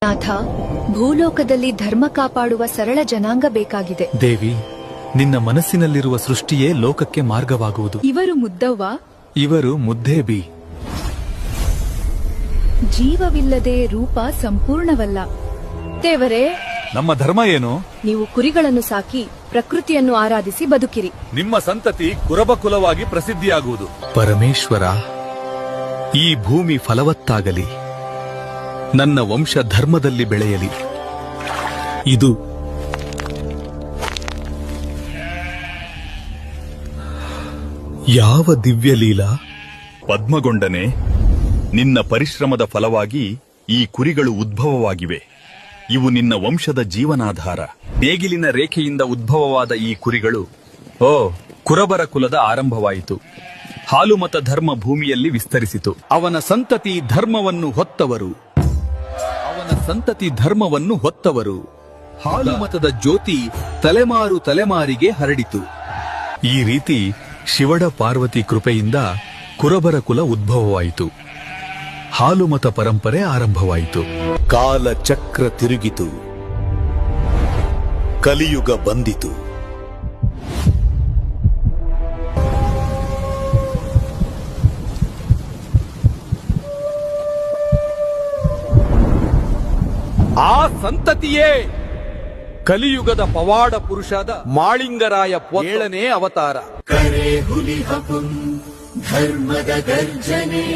ನಾಥ, ಭೂಲೋಕದಲ್ಲಿ ಧರ್ಮ ಕಾಪಾಡುವ ಸರಳ ಜನಾಂಗ ಬೇಕಾಗಿದೆ. ದೇವಿ, ನಿನ್ನ ಮನಸ್ಸಿನಲ್ಲಿರುವ ಸೃಷ್ಟಿಯೇ ಲೋಕಕ್ಕೆ ಮಾರ್ಗವಾಗುವುದು. ಇವರು ಮುದ್ದವ್ವ, ಇವರು ಮುದ್ದೇಬಿ. ಜೀವವಿಲ್ಲದೆ ರೂಪ ಸಂಪೂರ್ಣವಲ್ಲ. ದೇವರೇ, ನಮ್ಮ ಧರ್ಮ ಏನು? ನೀವು ಕುರಿಗಳನ್ನು ಸಾಕಿ ಪ್ರಕೃತಿಯನ್ನು ಆರಾಧಿಸಿ ಬದುಕಿರಿ. ನಿಮ್ಮ ಸಂತತಿ ಕುರಬಕುಲವಾಗಿ ಪ್ರಸಿದ್ಧಿಯಾಗುವುದು. ಪರಮೇಶ್ವರ, ಈ ಭೂಮಿ ಫಲವತ್ತಾಗಲಿ, ನನ್ನ ವಂಶ ಧರ್ಮದಲ್ಲಿ ಬೆಳೆಯಲಿ. ಇದು ಯಾವ ದಿವ್ಯಲೀಲಾ? ಪದ್ಮಗೊಂಡನೆ, ನಿನ್ನ ಪರಿಶ್ರಮದ ಫಲವಾಗಿ ಈ ಕುರಿಗಳು ಉದ್ಭವವಾಗಿವೆ. ಇವು ನಿನ್ನ ವಂಶದ ಜೀವನಾಧಾರ. ನೇಗಿಲಿನ ರೇಖೆಯಿಂದ ಉದ್ಭವವಾದ ಈ ಕುರಿಗಳು ಕುರಬರ ಕುಲದ ಆರಂಭವಾಯಿತು. ಹಾಲುಮತ ಧರ್ಮ ಭೂಮಿಯಲ್ಲಿ ವಿಸ್ತರಿಸಿತು. ಅವನ ಸಂತತಿ ಧರ್ಮವನ್ನು ಹೊತ್ತವರು. ಹಾಲುಮತದ ಜ್ಯೋತಿ ತಲೆಮಾರು ತಲೆಮಾರಿಗೆ ಹರಡಿತು. ಈ ರೀತಿ ಶಿವಡ ಪಾರ್ವತಿ ಕೃಪೆಯಿಂದ ಕುರಬರ ಕುಲ ಉದ್ಭವವಾಯಿತು. ಹಾಲುಮತ ಪರಂಪರೆ ಆರಂಭವಾಯಿತು. ಕಾಲ ಚಕ್ರ ತಿರುಗಿತು, ಕಲಿಯುಗ ಬಂದಿತು. ಆ ಸಂತತಿಯೇ ಕಲಿಯುಗದ ಪವಾಡ ಪುರುಷಾದ ಮಾಳಿಂಗರಾಯ 7ನೇ ಅವತಾರ. ಕರೆ ಹುಲಿ ಹಕುಂ ಧರ್ಮದ ಗರ್ಜನೆ.